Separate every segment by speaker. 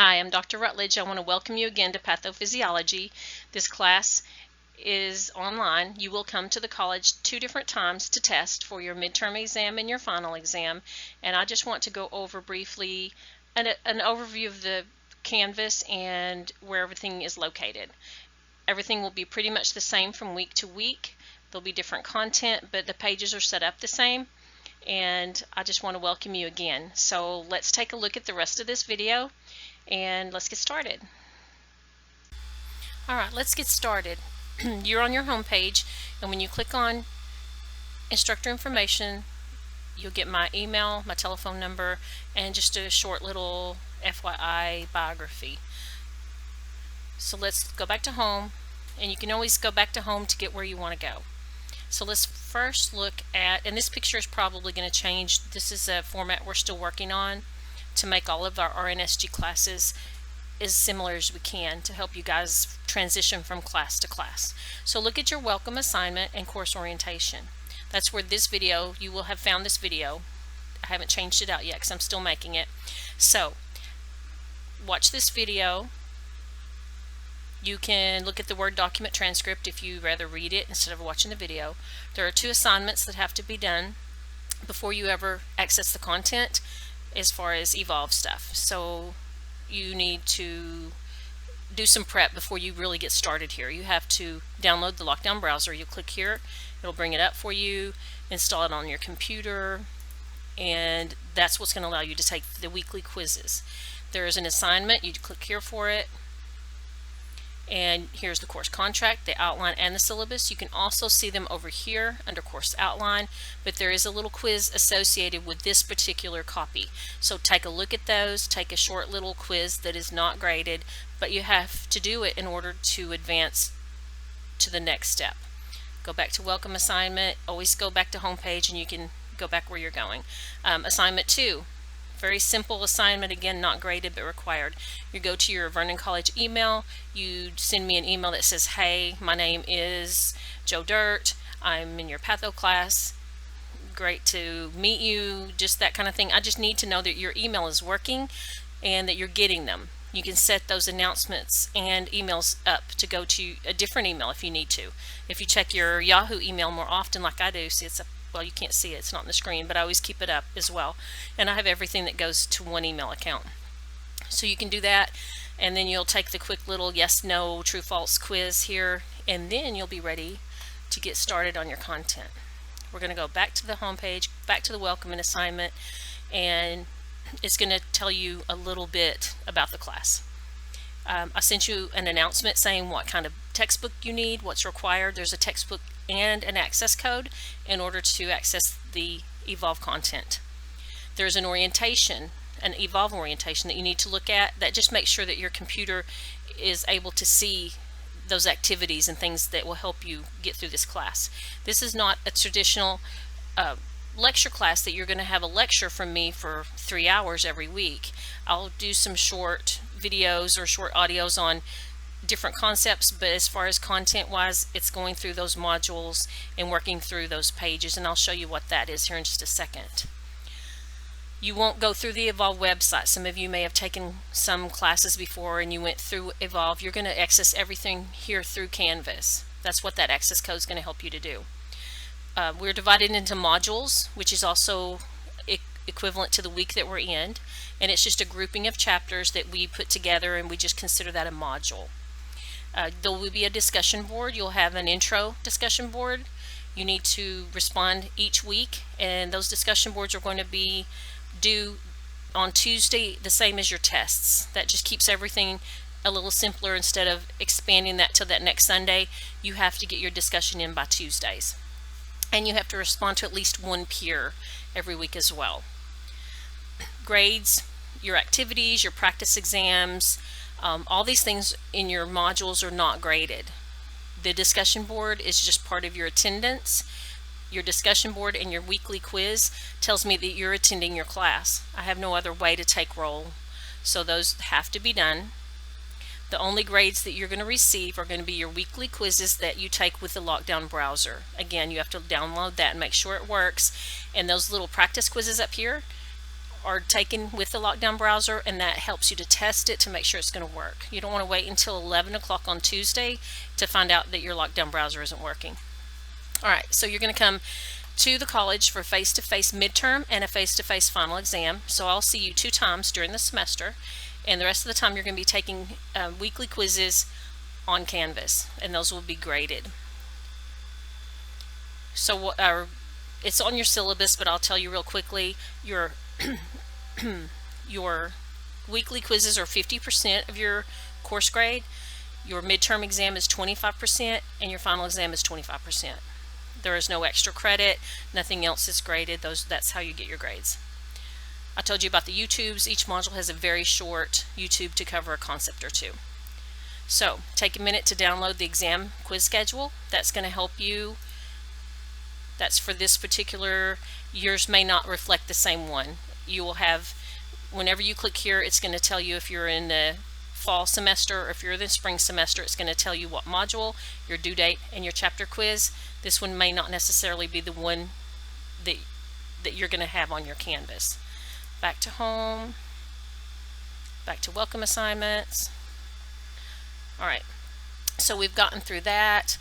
Speaker 1: Hi, I'm Dr. Rutledge. I want to welcome you again to Pathophysiology. This class is online. You will come to the college 2 different times to test for your midterm exam and your final exam. And I just want to go over briefly an overview of the Canvas and where everything is located. Everything will be pretty much the same from week to week. There'll be different content, but the pages are set up the same. And I just want to welcome you again. So let's take a look at the rest of this video and let's get started. Alright, let's get started. You're on your home page, and when you click on instructor information, you'll get my email, my telephone number, and just a short little FYI biography. So let's go back to home, and you can always go back to home to get where you want to go. So let's first look at, and this picture is probably going to change. This is a format we're still working on to make all of our RNSG classes as similar as we can to help you guys transition from class to class. So look at your welcome assignment and course orientation. That's where this video, you will have found this video. I haven't changed it out yet because I'm still making it. So watch this video. You can look at the Word document transcript if you rather read it instead of watching the video. There are 2 assignments that have to be done before you ever access the content as far as Evolve stuff. So you need to do some prep before you really get started here. You have to download the lockdown browser. You click here, it'll bring it up for you, install it on your computer, and that's what's going to allow you to take the weekly quizzes. There is an assignment, you click here for it, and here's the course contract, the outline, and the syllabus. You can also see them over here under course outline, but there is a little quiz associated with this particular copy. So take a look at those, take a short little quiz that is not graded, but you have to do it in order to advance to the next step. Go back to welcome assignment, always go back to home page and you can go back where you're going. Assignment 2. Very simple assignment, again, not graded but required. You go to your Vernon College email, you send me an email that says, hey, my name is Joe Dirt, I'm in your patho class, great to meet you, just that kind of thing. I just need to know that your email is working and that you're getting them. You can set those announcements and emails up to go to a different email if you need to. If you check your Yahoo email more often like I do, see it's well, you can't see it, it's not on the screen, but I always keep it up as well. And I have everything that goes to one email account. So you can do that, and then you'll take the quick little yes, no, true, false quiz here, and then you'll be ready to get started on your content. We're going to go back to the home page, back to the welcome and assignment, and it's going to tell you a little bit about the class. I sent you an announcement saying what kind of textbook you need, what's required. There's a textbook and an access code in order to access the Evolve content. There's an orientation, an Evolve orientation that you need to look at that just makes sure that your computer is able to see those activities and things that will help you get through this class. This is not a traditional lecture class that you're going to have a lecture from me for 3 hours every week. I'll do some short videos or short audios on different concepts, but as far as content wise, it's going through those modules and working through those pages, and I'll show you what that is here in just a second. You won't go through the Evolve website. Some of you may have taken some classes before and you went through Evolve. You're going to access everything here through Canvas. That's what that access code is going to help you to do. We're divided into modules, which is also equivalent to the week that we're in, and it's just a grouping of chapters that we put together and we just consider that a module. There will be a discussion board. You'll have an intro discussion board. You need to respond each week, and those discussion boards are going to be due on Tuesday, the same as your tests. That just keeps everything a little simpler. Instead of expanding that till that next Sunday, you have to get your discussion in by Tuesdays. And you have to respond to at least one peer every week as well. Grades, your activities, your practice exams, all these things in your modules are not graded. The discussion board is just part of your attendance. Your discussion board and your weekly quiz tells me that you're attending your class. I have no other way to take roll, so those have to be done. The only grades that you're going to receive are going to be your weekly quizzes that you take with the lockdown browser. Again, you have to download that and make sure it works. And those little practice quizzes up here are taken with the lockdown browser, and that helps you to test it to make sure it's going to work. You don't want to wait until 11 o'clock on Tuesday to find out that your lockdown browser isn't working. All right, so you're going to come to the college for face-to-face midterm and a face-to-face final exam. So I'll see you 2 times during the semester, and the rest of the time you're going to be taking weekly quizzes on Canvas, and those will be graded. So it's on your syllabus, but I'll tell you real quickly, your your weekly quizzes are 50% of your course grade, your midterm exam is 25%, and your final exam is 25%. There is no extra credit, nothing else is graded. That's how you get your grades. I told you about the YouTubes. Each module has a very short YouTube to cover a concept or 2. So take a minute to download the exam quiz schedule. That's going to help you. That's for this particular, yours may not reflect the same one. You will have, whenever you click here, it's going to tell you if you're in the fall semester or if you're in the spring semester. It's going to tell you what module, your due date, and your chapter quiz. This one may not necessarily be the one that you're going to have on your Canvas. Back to home, back to welcome assignments. All right, so we've gotten through that.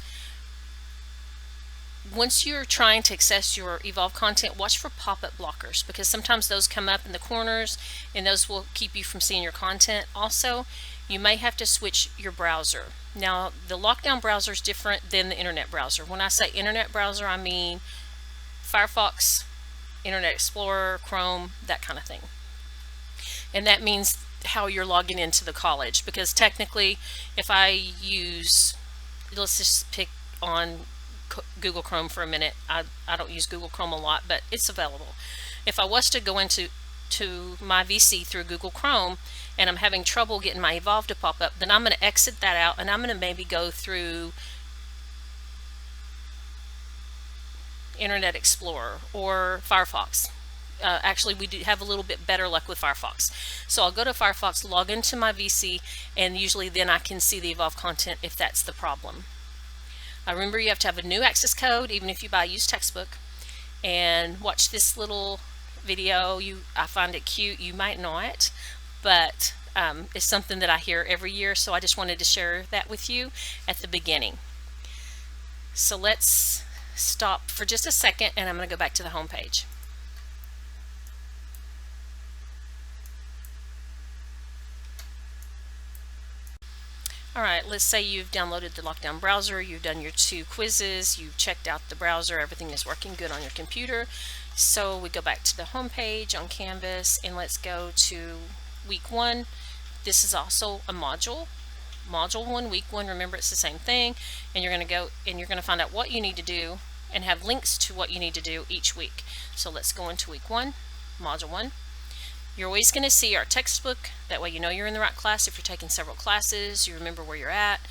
Speaker 1: Once you're trying to access your Evolve content, watch for pop-up blockers, because sometimes those come up in the corners and those will keep you from seeing your content. Also, you may have to switch your browser. Now, the lockdown browser is different than the internet browser. When I say internet browser, I mean Firefox, Internet Explorer, Chrome, that kind of thing. And that means how you're logging into the college, because technically if I use, let's just pick on Google Chrome for a minute. I don't use Google Chrome a lot, but it's available. If I was to go into my VC through Google Chrome and I'm having trouble getting my Evolve to pop up, then I'm going to exit that out and I'm going to maybe go through Internet Explorer or Firefox. Actually, we do have a little bit better luck with Firefox. So I'll go to Firefox, log into my VC, and usually then I can see the Evolve content if that's the problem. Remember, you have to have a new access code even if you buy a used textbook. And watch this little video. I find it cute. You might not, but it's something that I hear every year, so I just wanted to share that with you at the beginning. So let's stop for just a second and I'm going to go back to the home page. Alright, let's say you've downloaded the lockdown browser, you've done your 2 quizzes, you've checked out the browser, everything is working good on your computer. So we go back to the home page on Canvas and let's go to week 1. This is also a module. Module 1, week 1, remember it's the same thing, and you're going to go and you're going to find out what you need to do and have links to what you need to do each week. So let's go into week 1, module 1. You're always going to see our textbook. That way you know you're in the right class. If you're taking several classes, you remember where you're at.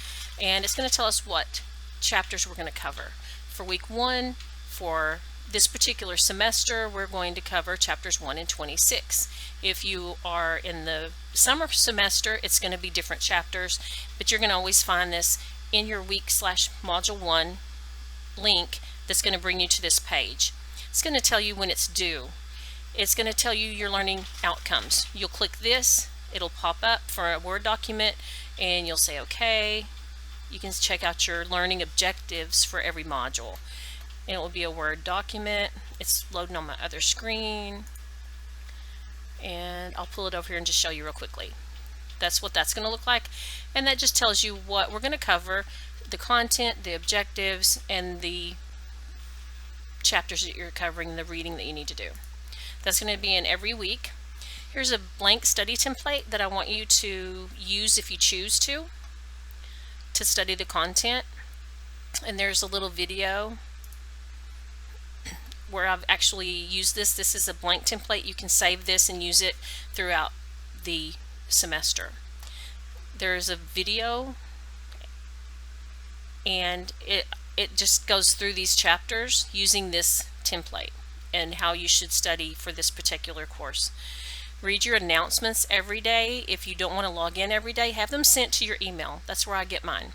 Speaker 1: And it's going to tell us what chapters we're going to cover. For week 1, for this particular semester, we're going to cover chapters 1 and 26. If you are in the summer semester, it's going to be different chapters, but you're going to always find this in your week/module 1 link that's going to bring you to this page. It's going to tell you when it's due. It's going to tell you your learning outcomes. You'll click this, it'll pop up for a Word document, and you'll say okay. You can check out your learning objectives for every module. And it will be a Word document. It's loading on my other screen. And I'll pull it over here and just show you real quickly. That's what that's going to look like. And that just tells you what we're going to cover, the content, the objectives, and the chapters that you're covering, the reading that you need to do. That's going to be in every week. Here's a blank study template that I want you to use if you choose to study the content. And there's a little video where I've actually used this. This is a blank template. You can save this and use it throughout the semester. There's a video and it just goes through these chapters using this template and how you should study for this particular course. Read your announcements every day. If you don't want to log in every day, have them sent to your email. That's where I get mine,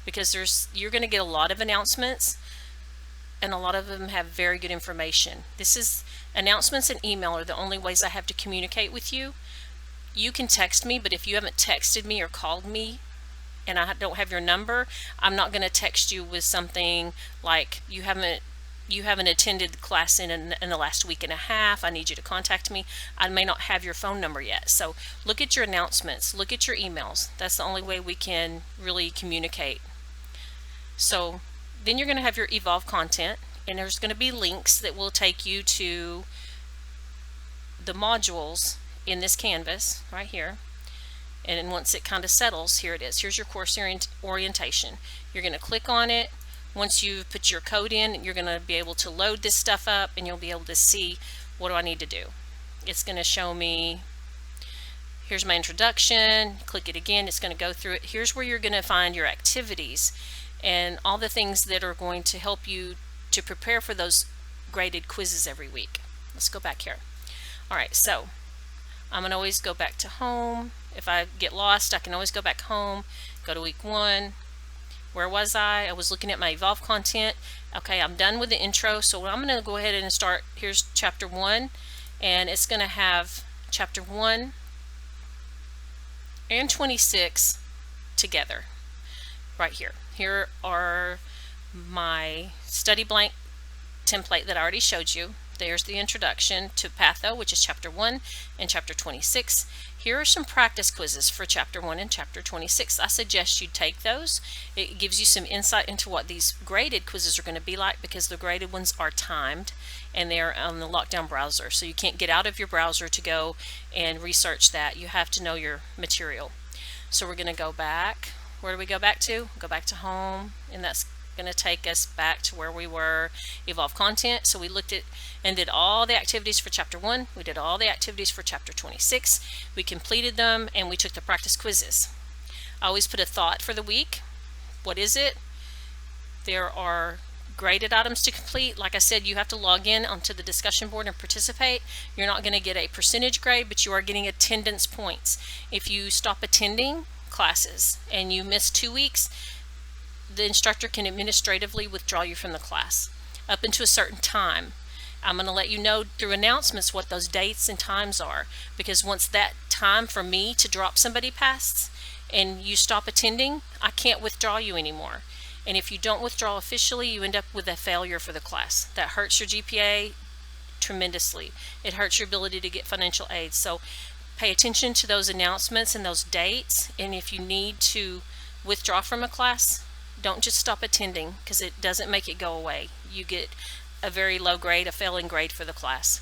Speaker 1: because you're going to get a lot of announcements and a lot of them have very good information. This is Announcements and email are the only ways I have to communicate with you. You can text me, but if you haven't texted me or called me and I don't have your number, I'm not going to text you with something like you haven't attended class in the last week and a half. I need you to contact me. I may not have your phone number yet. So look at your announcements, look at your emails. That's the only way we can really communicate. So then you're going to have your Evolve content, and there's going to be links that will take you to the modules in this canvas right here. And then once it kind of settles, here it is. Here's your course orientation. You're going to click on it. Once you've put your code in, you're going to be able to load this stuff up, and you'll be able to see what do I need to do. It's going to show me, here's my introduction. Click it again, it's going to go through it. Here's where you're going to find your activities and all the things that are going to help you to prepare for those graded quizzes every week. Let's go back here. All right, so I'm going to always go back to home. If I get lost, I can always go back home, go to week 1. Where was I? I was looking at my Evolve content. Okay, I'm done with the intro, so I'm going to go ahead and start. Here's chapter 1, and it's going to have chapter 1 and 26 together right here. Here are my study blank template that I already showed you. There's the introduction to Patho, which is chapter 1 and chapter 26. Here are some practice quizzes for chapter 1 and chapter 26. I suggest you take those. It gives you some insight into what these graded quizzes are going to be like, because the graded ones are timed and they're on the lockdown browser. So you can't get out of your browser to go and research that. You have to know your material. So we're going to go back. Where do we go back to? Go back to home, and that's going to take us back to where we were, Evolve content. So we looked at and did all the activities for chapter 1. We did all the activities for chapter 26. We completed them, and we took the practice quizzes. I always put a thought for the week. What is it? There are graded items to complete. Like I said, you have to log in onto the discussion board and participate. You're not going to get a percentage grade, but you are getting attendance points. If you stop attending classes and you miss 2 weeks, the instructor can administratively withdraw you from the class up into a certain time. I'm going to let you know through announcements what those dates and times are, because once that time for me to drop somebody passes and you stop attending, I can't withdraw you anymore. And if you don't withdraw officially, you end up with a failure for the class. That hurts your GPA tremendously. It hurts your ability to get financial aid. So pay attention to those announcements and those dates, and if you need to withdraw from a class, don't just stop attending, because it doesn't make it go away. You get a very low grade, a failing grade for the class.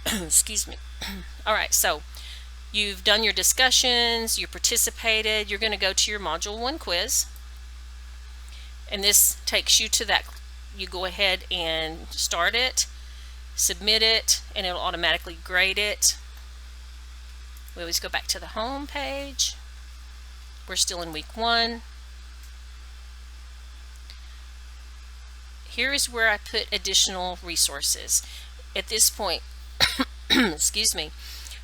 Speaker 1: Excuse me. All right, so you've done your discussions, you participated, you're going to go to your Module 1 quiz, and this takes you to that. You go ahead and start it, submit it, and it'll automatically grade it. We always go back to the home page. We're still in week 1. Here is where I put additional resources. At this point, excuse me,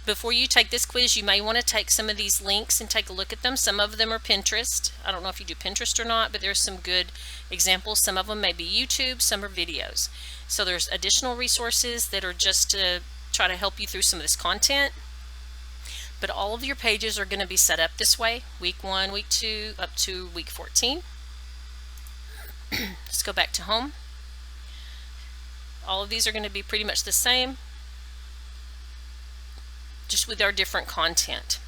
Speaker 1: before you take this quiz, you may want to take some of these links and take a look at them. Some of them are Pinterest. I don't know if you do Pinterest or not, but there's some good examples. Some of them may be YouTube, some are videos. So there's additional resources that are just to try to help you through some of this content. But all of your pages are going to be set up this way, week 1, week 2, up to week 14. Let's go back to home. All of these are going to be pretty much the same, just with our different content.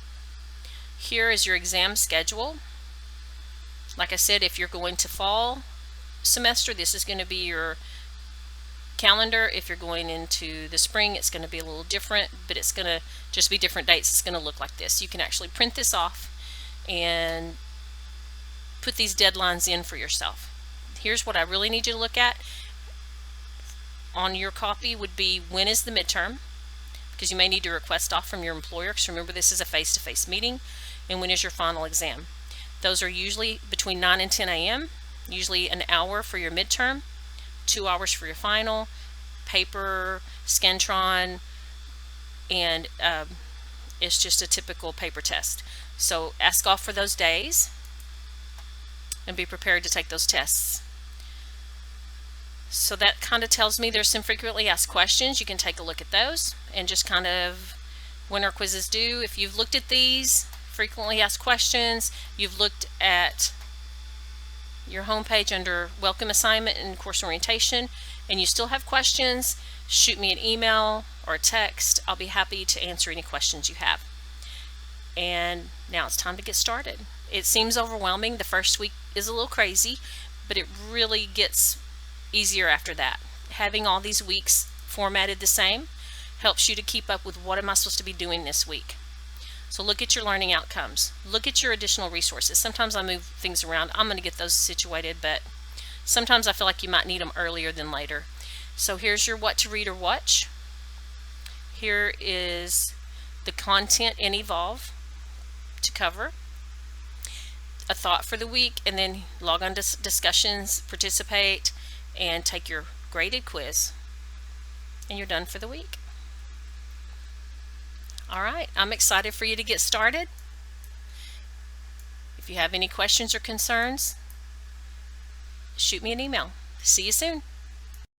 Speaker 1: Here is your exam schedule. Like I said, if you're going to fall semester, this is going to be your calendar. If you're going into the spring, it's going to be a little different, but it's going to just be different dates. It's going to look like this. You can actually print this off and put these deadlines in for yourself. Here's what I really need you to look at on your copy would be, when is the midterm, because you may need to request off from your employer, because remember, this is a face-to-face meeting. And when is your final exam? Those are usually between 9 and 10 a.m., usually an hour for your midterm, 2 hours for your final, paper, Scantron, and it's just a typical paper test. So ask off for those days and be prepared to take those tests. So that kind of tells me there's some frequently asked questions. You can take a look at those and just kind of, when our quizzes due, if you've looked at these frequently asked questions, you've looked at your homepage under welcome assignment and course orientation, and you still have questions, shoot me an email or a text. I'll be happy to answer any questions you have. And now it's time to get started. It seems overwhelming. The first week is a little crazy, but it really gets easier after that. Having all these weeks formatted the same helps you to keep up with what am I supposed to be doing this week. So look at your learning outcomes. Look at your additional resources. Sometimes I move things around. I'm going to get those situated, but sometimes I feel like you might need them earlier than later. So here's your what to read or watch. Here is the content in Evolve to cover, a thought for the week, and then log on to discussions, participate, and take your graded quiz, and you're done for the week. All right, I'm excited for you to get started. If you have any questions or concerns, shoot me an email. See you soon.